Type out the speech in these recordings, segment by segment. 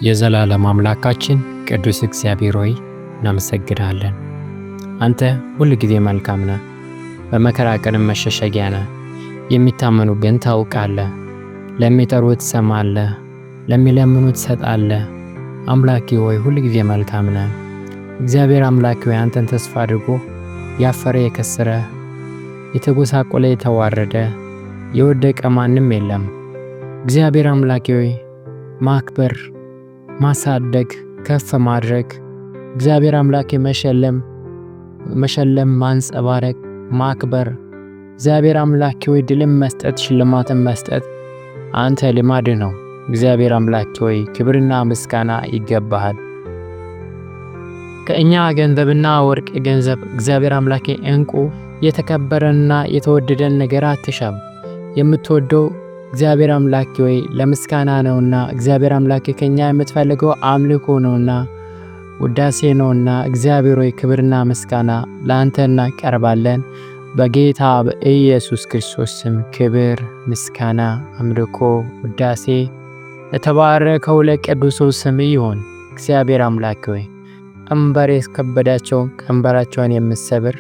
የዘላለም አምላካችን ቅዱስ እግዚአብሔር ሆይ እናመሰግናለን። አንተ ሁል ጊዜ መልካም ነህ፣ በመከራ ቀንም መሸሸጊያ ነህ። የሚታመኑብህን ታውቃለህ፣ ለሚጠሩት ትሰማለህ፣ ለሚለምኑት ትሰጣለህ። አምላኬ ሆይ ሁል ጊዜ መልካም ነህ። እግዚአብሔር አምላኬ ሆይ አንተን ተስፋ አድርጎ ያፈረ የከሰረ የተጎሳቆለ የተዋረደ የወደቀ ማንም የለም። እግዚአብሔር አምላኬ ሆይ ማክበር፣ ማሳደግ፣ ከፍ ማድረግ፣ እግዚአብሔር አምላኬ መሸለም፣ ማንጸባረቅ፣ ማክበር፣ እግዚአብሔር አምላኬ ሆይ ድልም መስጠት፣ ሽልማትን መስጠት አንተ ልማድ ነው። እግዚአብሔር አምላኬ ሆይ ክብርና ምስጋና ይገባሃል። ከእኛ ገንዘብና ወርቅ ገንዘብ እግዚአብሔር አምላኬ እንቁ የተከበረና የተወደደን ነገር አትሻም። የምትወደው እግዚአብሔር አምላኬ ሆይ ለምስጋና ነውና እግዚአብሔር አምላኬ ከኛ የምትፈልገው አምልኮ ነውና ውዳሴ ነውና እግዚአብሔር ሆይ ክብርና ምስጋና ላንተ እናቀርባለን። በጌታ በኢየሱስ ክርስቶስ ስም ክብር፣ ምስጋና፣ አምልኮ፣ ውዳሴ ለተባረከው ለቅዱስ ስም ይሁን። እግዚአብሔር አምላኬ ሆይ ቀንበር የከበዳቸው ቀንበራቸውን የምትሰብር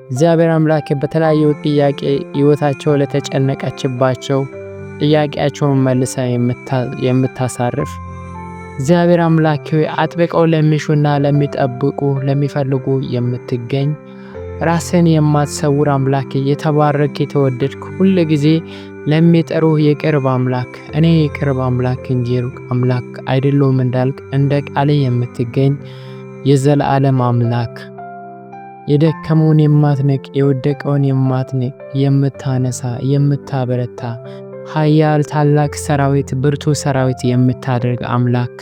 እግዚአብሔር አምላኬ በተለያዩ ጥያቄ ሕይወታቸው ለተጨነቀችባቸው ጥያቄያቸውን መልሰ የምታሳርፍ እግዚአብሔር አምላኬ ሆይ አጥብቀው ለሚሹና ለሚጠብቁ ለሚፈልጉ የምትገኝ ራስን የማትሰውር አምላኬ የተባረክ የተወደድክ ሁሉ ጊዜ ለሚጠሩ የቅርብ አምላክ እኔ የቅርብ አምላክ እንጂ ሩቅ አምላክ አይደለሁም እንዳልክ እንደ ቃል የምትገኝ የዘላለም አምላክ የደከመውን የማትንቅ የወደቀውን የማትንቅ የምታነሳ የምታበረታ ኃያል ታላቅ ሰራዊት ብርቱ ሰራዊት የምታደርግ አምላክ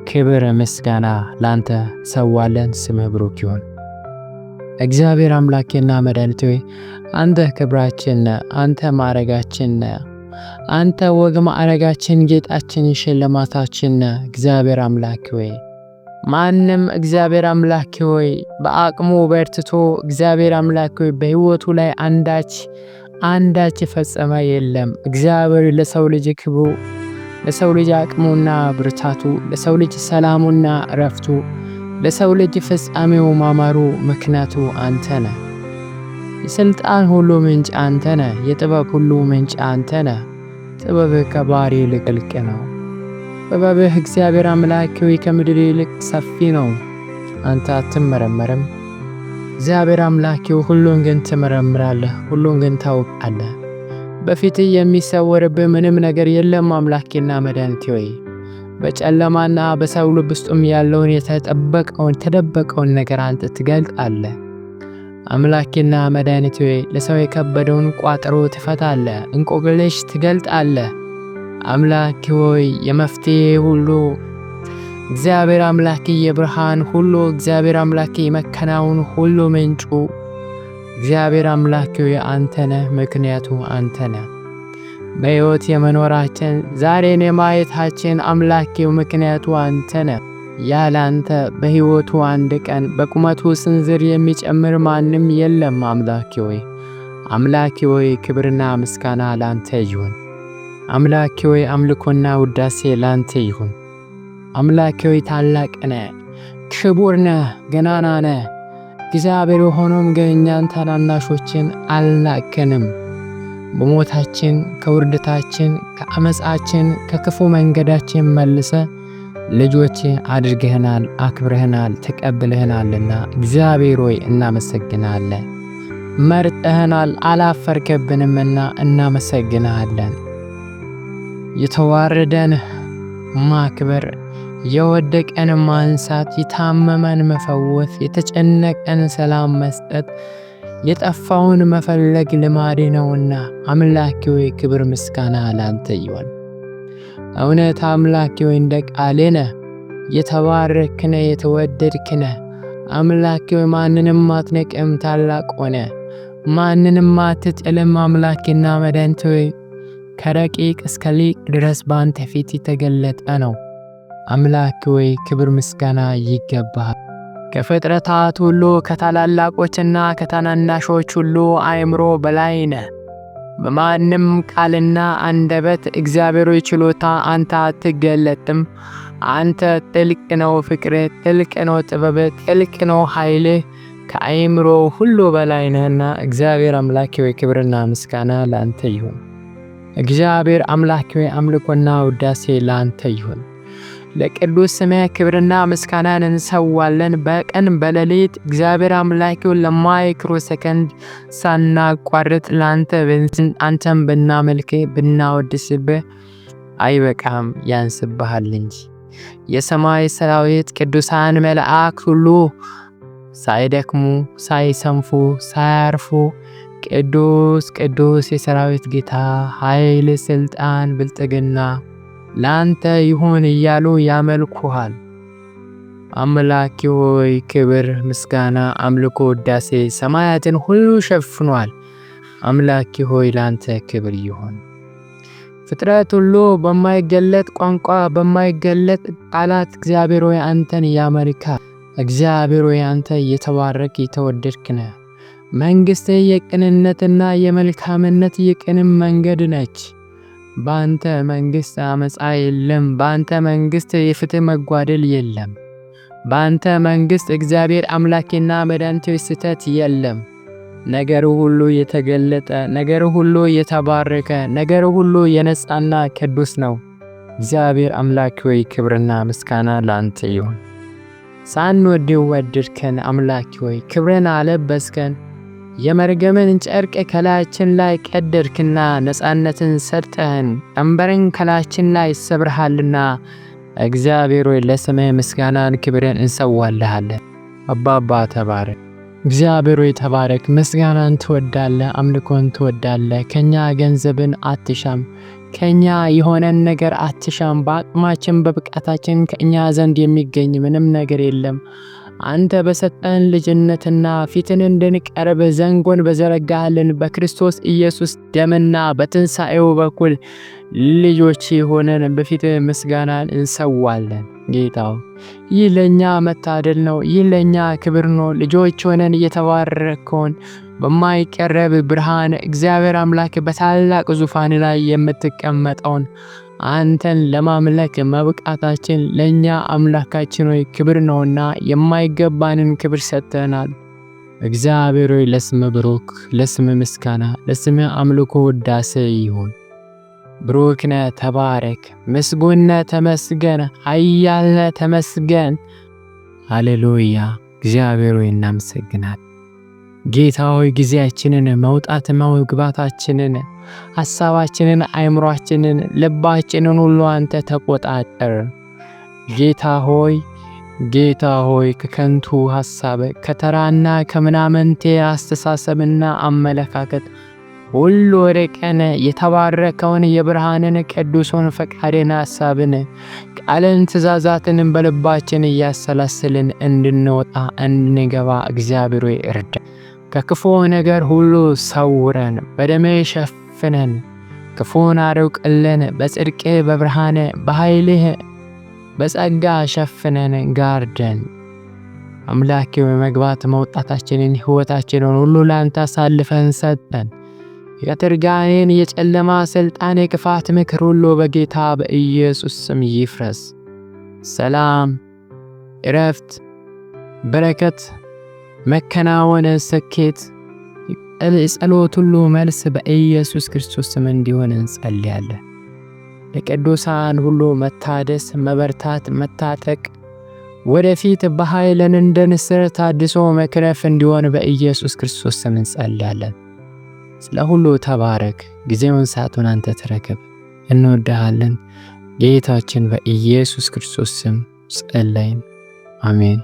ክብር ምስጋና ላንተ ሰዋለን። ስምህ ብሩክ ይሁን። እግዚአብሔር አምላኬና መድኃኒቴ ሆይ አንተ ክብራችን ነህ፣ አንተ ማዕረጋችን ነህ፣ አንተ ወግ ማዕረጋችን፣ ጌጣችን፣ ሽልማታችን ነህ። እግዚአብሔር አምላኬ ሆይ ማንም እግዚአብሔር አምላኬ ሆይ በአቅሙ በርትቶ እግዚአብሔር አምላኬ ሆይ በሕይወቱ ላይ አንዳች ፈጸመ የለም። እግዚአብሔር ለሰው ልጅ ክብሩ፣ ለሰው ልጅ አቅሙና ብርታቱ፣ ለሰው ልጅ ሰላሙና እረፍቱ፣ ለሰው ልጅ ፍጻሜው ማማሩ ምክንያቱ አንተ ነህ። የሥልጣን ሁሉ ምንጭ አንተ ነህ። የጥበብ ሁሉ ምንጭ አንተ ነህ። ጥበብህ ከባህር ይልቅ ጥልቅ ነው። ጥበብህ እግዚአብሔር አምላኬ ሆይ ከምድር ይልቅ ሰፊ ነው። አንተ አትመረመርም። እግዚአብሔር አምላኬ ሁሉን ግን ትመረምራለህ፣ ሁሉን ግን ታውቃለህ። በፊትህ የሚሰወርብህ ምንም ነገር የለም። አምላኬና መድኃኒቴ ሆይ በጨለማና በሰው ልብ ውስጥም ያለውን የተደበቀውን ነገር አንተ ትገልጣለህ። አምላኬና መድኃኒቴ ሆይ ለሰው የከበደውን ቋጠሮ ትፈታለህ፣ እንቆቅልሽ ትገልጣለህ። አምላኬ ሆይ የመፍትሄ ሁሉ እግዚአብሔር አምላኬ የብርሃን ሁሉ እግዚአብሔር አምላኬ የመከናወን ሁሉ ምንጩ እግዚአብሔር አምላኬ ሆይ አንተ ነህ። ምክንያቱ አንተ ነህ። በሕይወት የመኖራችን ዛሬን የማየታችን አምላኬው ምክንያቱ አንተ ነህ። ያለ አንተ በሕይወቱ አንድ ቀን በቁመቱ ስንዝር የሚጨምር ማንም የለም። አምላኬ ሆይ ክብርና ምስጋና ላንተ ይሁን። አምላኬ ሆይ አምልኮና ውዳሴ ላንተ ይሁን። አምላኬ ሆይ ታላቅ ነህ፣ ክቡር ነህ፣ ገናና ነህ። እግዚአብሔር ሆኖም ግን እኛን ታናናሾችን አልናቅንም። በሞታችን ከውርደታችን ከአመፃችን ከክፉ መንገዳችን መልሰ ልጆች አድርገህናል፣ አክብረህናል፣ ተቀብለህናልና እግዚአብሔር ሆይ እናመሰግናለን። መርጠህናል፣ አላፈርከብንምና እናመሰግናለን። የተዋረደን ማክበር፣ የወደቀን ማንሳት፣ የታመመን መፈወስ፣ የተጨነቀን ሰላም መስጠት፣ የጠፋውን መፈለግ ልማዴ ነውና አምላኬ ሆይ ክብር ምስጋና ላንተ ይሁን። እውነት አምላኬ ሆይ እንደ ቃልህ ነህ፣ የተባረክህ ነህ፣ የተወደድክ ነህ። አምላኬ ሆይ ማንንም አትንቅም፣ ታላቅ ሆነ ማንንም አትጥልም። አምላኬና መድኃኒቴ ሆይ ከረቂቅ እስከ ሊቅ ድረስ በአንተ ፊት የተገለጠ ነው። አምላኬ ሆይ ክብር ምስጋና ይገባሃል። ከፍጥረታት ሁሉ ከታላላቆችና ከታናናሾች ሁሉ አእምሮ በላይ ነህ። በማንም ቃልና አንደበት እግዚአብሔር ችሎታ አንተ አትገለጥም። አንተ ጥልቅ ነው ፍቅርህ፣ ጥልቅ ነው ጥበብህ፣ ጥልቅ ነው ኃይልህ፣ ከአእምሮ ሁሉ በላይ ነህና እግዚአብሔር አምላኬ ሆይ ክብርና ምስጋና ለአንተ ይሁን። እግዚአብሔር አምላኬ ሆይ አምልኮና ውዳሴ ለአንተ ይሁን። ለቅዱስ ስምህ ክብርና ምስጋናን እንሰዋለን። በቀን በሌሊት እግዚአብሔር አምላኬ ሆይ ለማይክሮ ሰከንድ ሳናቋርጥ አንተን ብናመልክህ ብናወድስብህ አይበቃም፣ ያንስብሃል እንጂ። የሰማይ ሰራዊት ቅዱሳን መላእክት ሁሉ ሳይደክሙ ሳይሰንፉ ሳያርፉ ቅዱስ ቅዱስ የሰራዊት ጌታ ኃይል፣ ስልጣን፣ ብልጥግና ላንተ ይሁን እያሉ ያመልኩሃል። አምላኬ ሆይ ክብር፣ ምስጋና፣ አምልኮ፣ ውዳሴ ሰማያትን ሁሉ ሸፍኗል። አምላኬ ሆይ ላንተ ክብር ይሁን። ፍጥረት ሁሉ በማይገለጥ ቋንቋ በማይገለጥ ቃላት እግዚአብሔር ሆይ አንተን ያመልካል። እግዚአብሔር ሆይ አንተ የተባረክ የተወደድክ ነህ። መንግሥትህ የቅንነትና የመልካምነት የቅንም መንገድ ነች። በአንተ መንግሥት አመፃ የለም። በአንተ መንግሥት የፍትህ መጓደል የለም። በአንተ መንግሥት እግዚአብሔር አምላኬና መድኃኒቴ ስህተት የለም። ነገር ሁሉ የተገለጠ፣ ነገር ሁሉ የተባረከ፣ ነገር ሁሉ የነጻና ቅዱስ ነው። እግዚአብሔር አምላኬ ሆይ ክብርና ምስጋና ለአንተ ይሁን። ሳንወድ ወደድከን። አምላኬ ሆይ ክብርን አለበስከን። የመርገምን ጨርቅ ከላያችን ላይ ቀደድክና ነጻነትን ሰጠህን። ቀንበርን ከላያችን ላይ ሰብርሃልና እግዚአብሔር ሆይ ለስምህ ምስጋናን ክብርን እንሰዋልሃለን። አባባ ተባረክ። እግዚአብሔር ሆይ ተባረክ። ምስጋናን ትወዳለህ፣ አምልኮን ትወዳለህ። ከኛ ገንዘብን አትሻም፣ ከኛ የሆነን ነገር አትሻም። በአቅማችን በብቃታችን ከኛ ዘንድ የሚገኝ ምንም ነገር የለም። አንተ በሰጠን ልጅነትና ፊትን እንድንቀርብ ዘንጎን በዘረጋህልን በክርስቶስ ኢየሱስ ደምና በትንሣኤው በኩል ልጆች ሆነን በፊት ምስጋናን እንሰዋለን። ጌታው ይህ ለኛ መታደል ነው። ይህ ለኛ ክብር ነው። ልጆች ሆነን እየተባረከውን በማይቀረብ ብርሃን እግዚአብሔር አምላክ በታላቅ ዙፋን ላይ የምትቀመጠውን አንተን ለማምለክ መብቃታችን ለኛ አምላካችን ሆይ ክብር ነውና የማይገባንን ክብር ሰጥተናል። እግዚአብሔር ሆይ ለስምህ ብሩክ፣ ለስምህ ምስጋና፣ ለስምህ አምልኮ ውዳሴ ይሁን። ብሩክ ነህ፣ ተባረክ። ምስጉን ነህ፣ ተመስገን። ኃያል ነህ፣ ተመስገን። ሃሌሉያ። እግዚአብሔር ሆይ እናመሰግናለን። ጌታ ሆይ ጊዜያችንን፣ መውጣት መግባታችንን፣ ሐሳባችንን፣ አእምሯችንን፣ ልባችንን ሁሉ አንተ ተቆጣጠር። ጌታ ሆይ ከከንቱ ሐሳብ ከተራና ከምናምንቴ አስተሳሰብና አመለካከት ሁሉ ርቀን የተባረከውን የብርሃንን ቅዱሱን ፈቃድን ሐሳብን ቃልን ትእዛዛትን በልባችን እያሰላሰልን እንድንወጣ እንድንገባ እግዚአብሔር ሆይ እርዳ። ከክፉ ነገር ሁሉ ሰውረን፣ በደምህ ሸፍነን፣ ክፉን አርቅልን። በጽድቅህ በብርሃን በኃይልህ በጸጋ ሸፍነን ጋርደን። አምላኬ መግባት መውጣታችንን ሕይወታችንን ሁሉ ላንተ አሳልፈን ሰጠን። የትርጋኔን የጨለማ ስልጣን የክፋት ምክር ሁሉ በጌታ በኢየሱስ ስም ይፍረስ። ሰላም፣ እረፍት፣ በረከት፣ መከናወን፣ ስኬት፣ ጸሎት ሁሉ መልስ በኢየሱስ ክርስቶስ ስም እንዲሆን እንጸልያለን። ለቅዱሳን ሁሉ መታደስ፣ መበርታት፣ መታጠቅ፣ ወደፊት በኃይልን እንደ ንስር ታድሶ መክረፍ እንዲሆን በኢየሱስ ክርስቶስ ስም እንጸልያለን። ስለ ሁሉ ተባረክ። ጊዜውን ሰዓቱን አንተ ተረከብ። እንወድሃለን። ጌታችን በኢየሱስ ክርስቶስ ስም ጸለይን። አሜን።